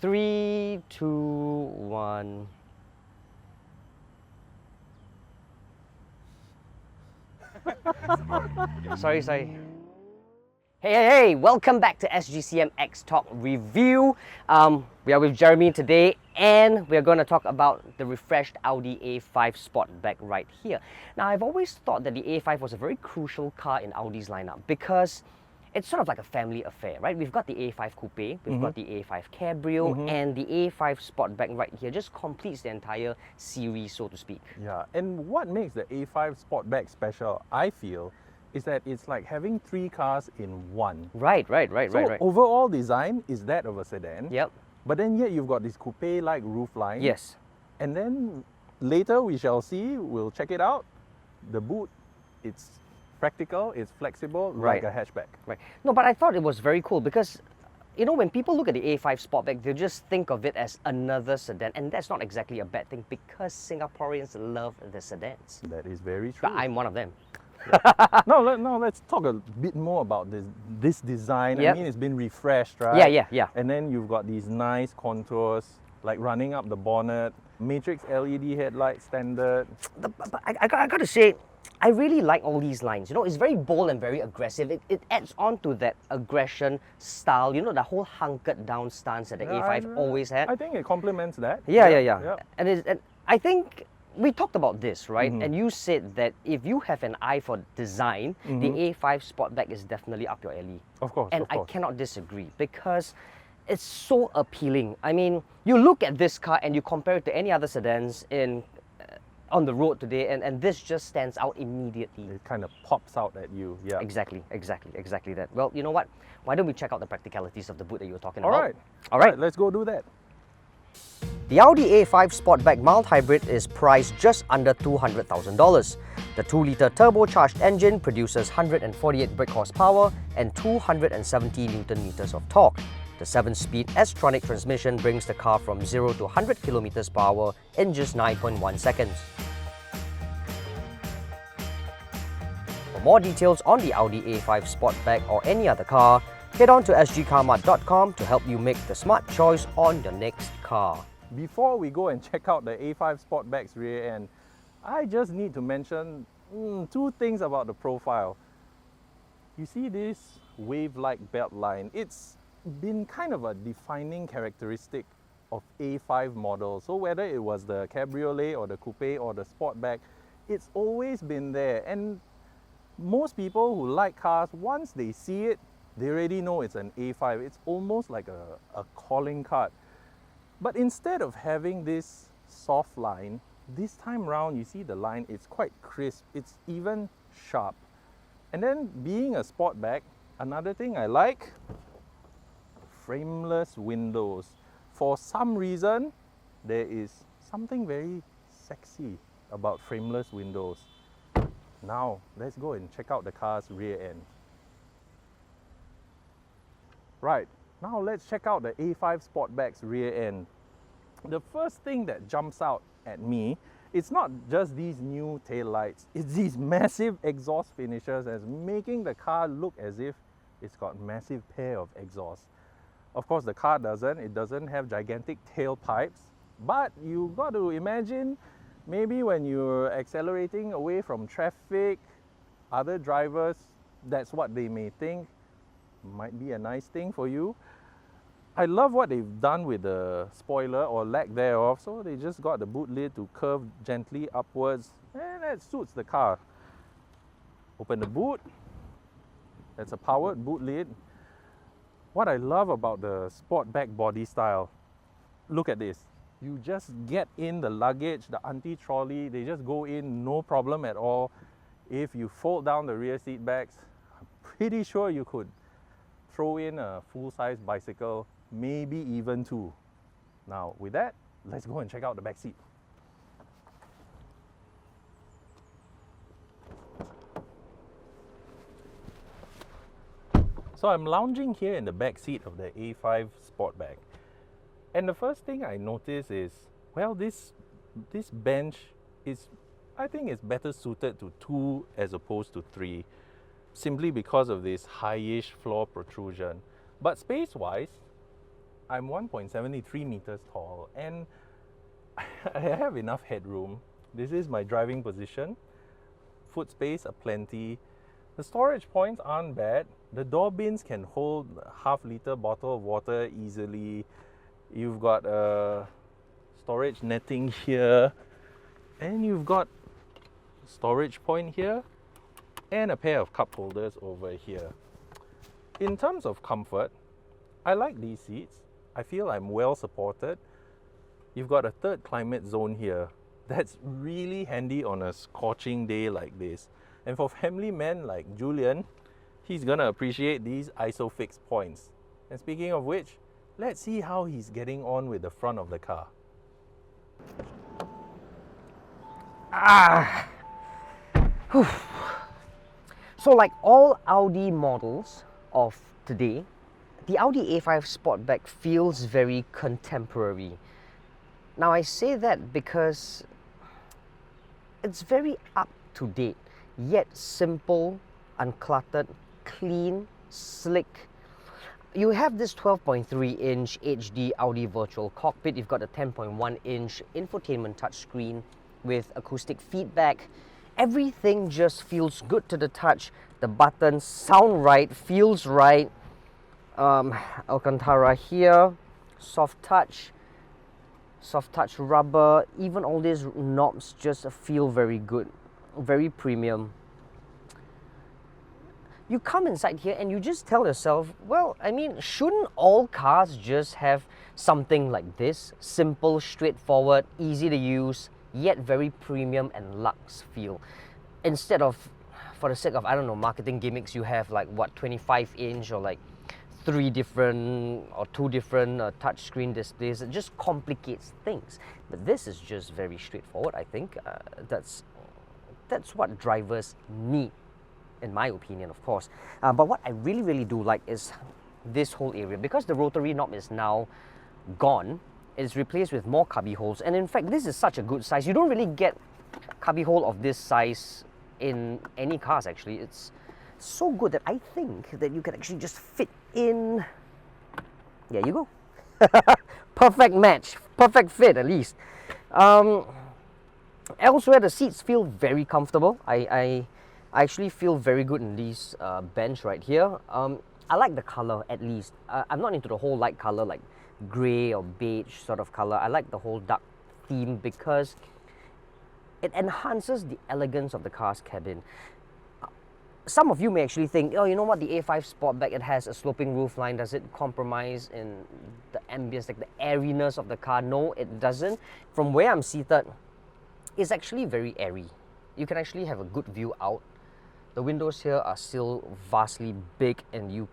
3, 2, 1. Sorry. Hey, welcome back to sgCM X Talk Review. We are with Jeremy today, and we're going to talk about the refreshed Audi A5 Sportback right here. Now, I've always thought that the A5 was a very crucial car in Audi's lineup because it's sort of like a family affair, right? We've got the A5 Coupe, we've got the A5 Cabrio, and the A5 Sportback right here just completes the entire series, so to speak. Yeah, and what makes the A5 Sportback special, I feel, is that it's like having 3 cars in one. Right. Overall design is that of a sedan. Yep. But then yet you've got this coupe-like roofline. Yes. And then later we shall see, we'll check it out. The boot, it's practical, it's flexible, like a hatchback. Right. No, but I thought it was very cool because, you know, when people look at the A5 Sportback, they just think of it as another sedan, and that's not exactly a bad thing because Singaporeans love the sedans. That is very true. But I'm one of them. No, let's talk a bit more about this design. Yep. I mean, it's been refreshed, right? Yeah. And then you've got these nice contours, like running up the bonnet, matrix LED headlight standard. But I got to say, I really like all these lines. You know, it's very bold and very aggressive. It adds on to that aggression style, you know, the whole hunkered down stance that the A5 always had. I think it complements that. Yeah. And I think we talked about this, right? And you said that if you have an eye for design, the A5 Sportback is definitely up your alley. Of course. And I cannot disagree because it's so appealing. I mean, you look at this car and you compare it to any other sedans on the road today, and this just stands out immediately. It kind of pops out at you. Yeah. Exactly that. Well, you know what? Why don't we check out the practicalities of the boot that you were talking about? All right, let's go do that. The Audi A5 Sportback mild hybrid is priced just under $200,000. The 2-litre turbocharged engine produces 148 brake horsepower and 270 Nm of torque. The 7-speed S-tronic transmission brings the car from 0 to 100 km per hour in just 9.1 seconds. For more details on the Audi A5 Sportback or any other car, head on to sgCarMart.com to help you make the smart choice on your next car. Before we go and check out the A5 Sportback's rear end, I just need to mention 2 things about the profile. You see this wave-like belt line? It's been kind of a defining characteristic of A5 models. So whether it was the Cabriolet or the Coupe or the Sportback, it's always been there. And most people who like cars, once they see it, they already know it's an A5. It's almost like a calling card. But instead of having this soft line, this time round you see the line, it's quite crisp, it's even sharp. And then being a Sportback, another thing I like, frameless windows. For some reason, there is something very sexy about frameless windows. Now, let's go and check out the car's rear end. Right, now let's check out the A5 Sportback's rear end. The first thing that jumps out at me, it's not just these new taillights, it's these massive exhaust finishes that's making the car look as if it's got massive pair of exhausts. Of course, the car it doesn't have gigantic tailpipes, but you got to imagine maybe when you're accelerating away from traffic, other drivers, that's what they may think might be a nice thing for you. I love what they've done with the spoiler or lack thereof. So they just got the boot lid to curve gently upwards, and that suits the car. Open the boot. That's a powered boot lid. What I love about the Sportback body style, look at this. You just get in the luggage, the anti-trolley, they just go in, no problem at all. If you fold down the rear seat backs, I'm pretty sure you could throw in a full-size bicycle, maybe even 2. Now, with that, let's go and check out the back seat. So I'm lounging here in the back seat of the A5 Sportback. And the first thing I notice is, well, this bench is, I think it's better suited to 2 as opposed to 3, simply because of this high-ish floor protrusion. But space-wise, I'm 1.73 meters tall and I have enough headroom. This is my driving position. Foot space aplenty. The storage points aren't bad. The door bins can hold a half-liter bottle of water easily. You've got a storage netting here, and you've got a storage point here, and a pair of cup holders over here. In terms of comfort, I like these seats. I feel I'm well supported. You've got a third climate zone here. That's really handy on a scorching day like this. And for family men like Julian, he's gonna appreciate these ISOFIX points. And speaking of which, let's see how he's getting on with the front of the car. Whew. So like all Audi models of today, the Audi A5 Sportback feels very contemporary. Now I say that because it's very up to date, yet simple, uncluttered, clean, slick. You have this 12.3-inch HD Audi virtual cockpit. You've got a 10.1-inch infotainment touchscreen with acoustic feedback. Everything just feels good to the touch. The buttons sound right, feels right. Alcantara here, soft touch rubber. Even all these knobs just feel very good, very premium. You come inside here and you just tell yourself, well, I mean, shouldn't all cars just have something like this? Simple, straightforward, easy to use, yet very premium and luxe feel. Instead of, for the sake of, I don't know, marketing gimmicks, you have like what, 25-inch or like 2 different touchscreen displays. It just complicates things. But this is just very straightforward, I think. That's what drivers need, in my opinion, of course. But what I really do like is this whole area. Because the rotary knob is now gone, it's replaced with more cubby holes. And in fact, this is such a good size. You don't really get cubby hole of this size in any cars, actually. It's so good that I think that you can actually just fit in. There you go. Perfect match, perfect fit at least. Elsewhere, the seats feel very comfortable. I actually feel very good in these bench right here. I like the color at least. I'm not into the whole light color like grey or beige sort of color. I like the whole dark theme because it enhances the elegance of the car's cabin. Some of you may actually think, oh, you know what, the A5 Sportback, it has a sloping roofline. Does it compromise in the ambience, like the airiness of the car? No, it doesn't. From where I'm seated, it's actually very airy. You can actually have a good view out. The windows here are still vastly big and you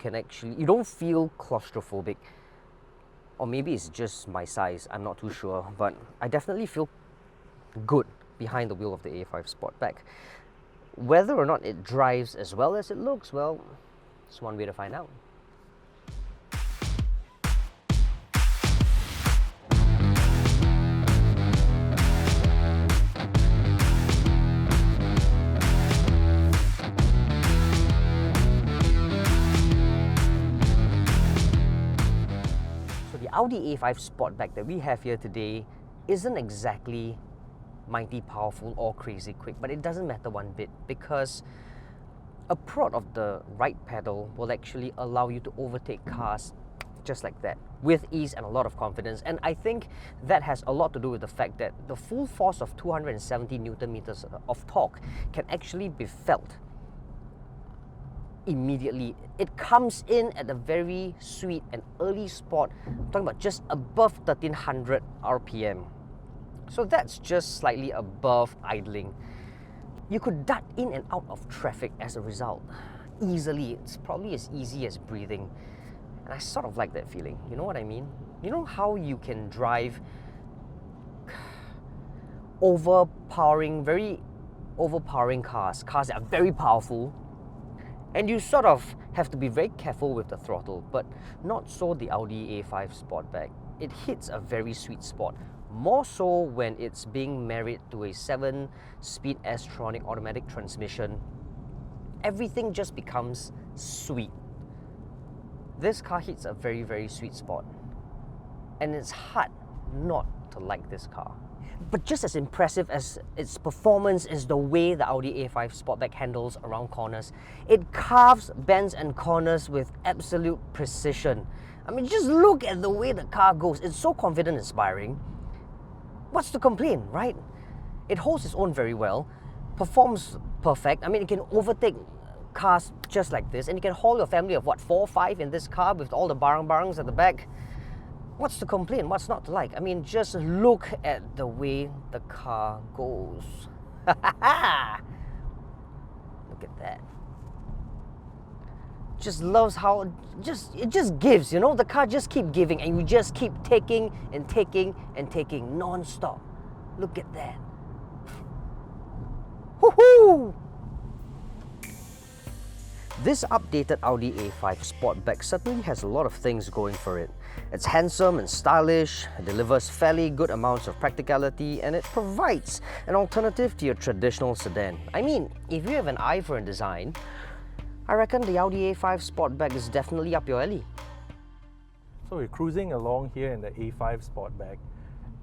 don't feel claustrophobic. Or maybe it's just my size, I'm not too sure. But I definitely feel good behind the wheel of the A5 Sportback. Whether or not it drives as well as it looks, well, it's one way to find out. So the Audi A5 Sportback that we have here today isn't exactly mighty powerful or crazy quick, but it doesn't matter one bit because a prod of the right pedal will actually allow you to overtake cars just like that with ease and a lot of confidence. And I think that has a lot to do with the fact that the full force of 270 Newton meters of torque can actually be felt immediately. It comes in at a very sweet and early spot. I'm talking about just above 1300 RPM. So that's just slightly above idling. You could dart in and out of traffic as a result easily. It's probably as easy as breathing. And I sort of like that feeling. You know what I mean? You know how you can drive very overpowering cars that are very powerful, and you sort of have to be very careful with the throttle, but not so the Audi A5 Sportback. It hits a very sweet spot. More so when it's being married to a 7-speed S-tronic automatic transmission. Everything just becomes sweet. This car hits a very sweet spot. and it's hard not to like this car. But just as impressive as its performance is the way the Audi A5 Sportback handles around corners. It carves bends and corners with absolute precision. I mean, just look at the way the car goes. It's so confident, inspiring. What's to complain, right? It holds its own very well, performs perfect. I mean, it can overtake cars just like this, and you can haul your family of what, 4 or 5 in this car with all the barang-barangs at the back. What's to complain? What's not to like? I mean, just look at the way the car goes. Look at that. Just loves how it just gives, you know? The car just keep giving, and you just keep taking and taking and taking non-stop. Look at that. Woohoo! This updated Audi A5 Sportback certainly has a lot of things going for it. It's handsome and stylish, it delivers fairly good amounts of practicality, and it provides an alternative to your traditional sedan. I mean, if you have an eye for a design, I reckon the Audi A5 Sportback is definitely up your alley. So we're cruising along here in the A5 Sportback,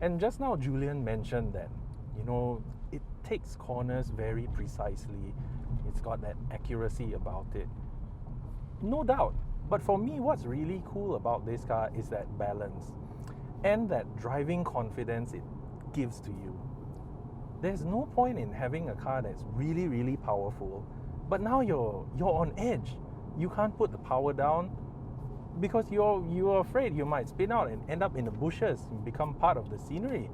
and just now Julian mentioned that, you know, it takes corners very precisely. It's got that accuracy about it. No doubt. But for me, what's really cool about this car is that balance and that driving confidence it gives to you. There's no point in having a car that's really, really powerful, but now you're on edge. You can't put the power down because you're afraid you might spin out and end up in the bushes and become part of the scenery.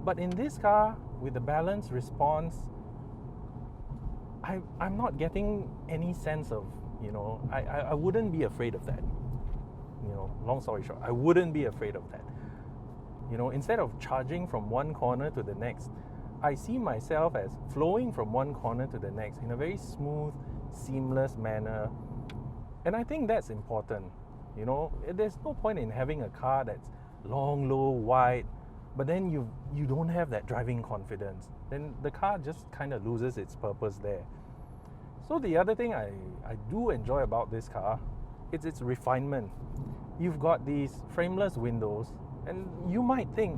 But in this car, with the balanced response, I'm not getting any sense of, you know, I wouldn't be afraid of that. You know, long story short, I wouldn't be afraid of that. You know, instead of charging from one corner to the next, I see myself as flowing from one corner to the next in a very smooth, seamless manner. And I think that's important. You know, there's no point in having a car that's long, low, wide, but then you don't have that driving confidence. Then the car just kind of loses its purpose there. So the other thing I do enjoy about this car, it's its refinement. You've got these frameless windows, and you might think,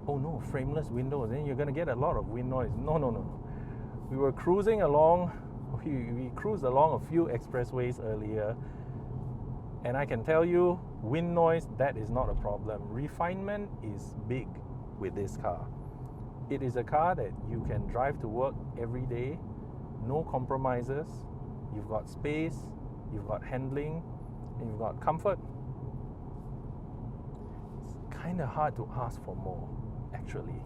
oh no, frameless windows, then you're going to get a lot of wind noise. No. We were cruising along, we cruised along a few expressways earlier, and I can tell you, wind noise, that is not a problem. Refinement is big with this car. It is a car that you can drive to work every day, no compromises. You've got space, you've got handling, and you've got comfort. It's kind of hard to ask for more, actually.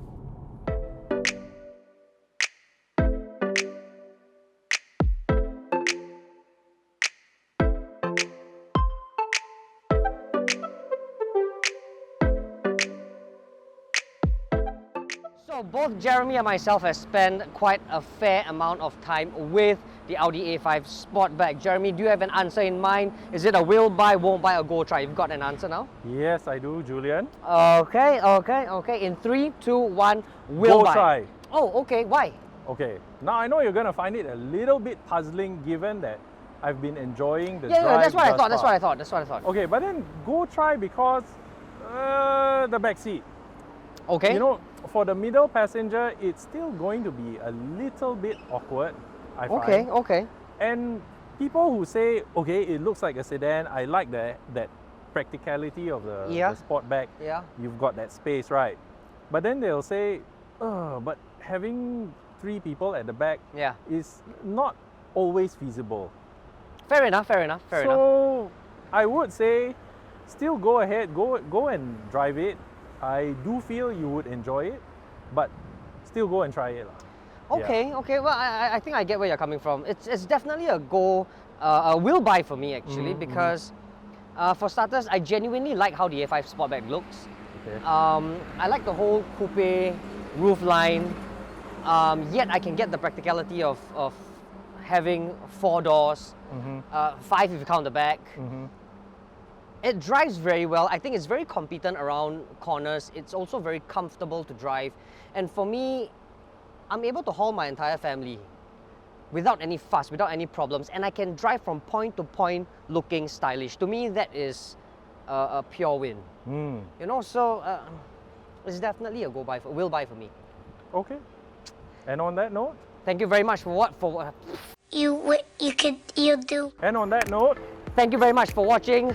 So both Jeremy and myself have spent quite a fair amount of time with the Audi A5 Sportback. Jeremy, do you have an answer in mind? Is it a will buy, won't buy, or go try? You've got an answer now? Yes, I do, Julian. Okay. In 3, 2, 1, will buy. Go try. Oh, okay. Why? Okay, now I know you're going to find it a little bit puzzling given that I've been enjoying the drive. Yeah, that's what I thought. That's what I thought. Okay, but then go try because the back seat. Okay. You know, for the middle passenger, it's still going to be a little bit awkward, I find. Okay. And people who say, okay, it looks like a sedan, I like that practicality of the Sportback. Yeah. You've got that space, right? But then they'll say, but having 3 people at the back is not always feasible. Fair enough. So I would say, still go ahead, go and drive it. I do feel you would enjoy it, but still go and try it. Okay. Well, I think I get where you're coming from. It's definitely a will buy for me actually, because for starters, I genuinely like how the A5 Sportback looks. Okay. I like the whole coupe roof line, yet I can get the practicality of having 4 doors, 5 if you count the back. It drives very well. I think it's very competent around corners. It's also very comfortable to drive. And for me, I'm able to haul my entire family without any fuss, without any problems. And I can drive from point to point looking stylish. To me, that is a pure win. Hmm. You know, so it's definitely a will buy for me. Okay. And on that note? Thank you very much for You do. And on that note? Thank you very much for watching.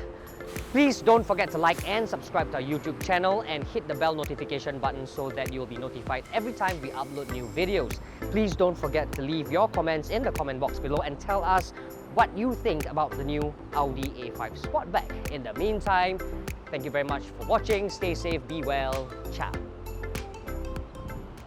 Please don't forget to like and subscribe to our YouTube channel and hit the bell notification button so that you'll be notified every time we upload new videos. Please don't forget to leave your comments in the comment box below and tell us what you think about the new Audi A5 Sportback. In the meantime, thank you very much for watching. Stay safe, be well, ciao.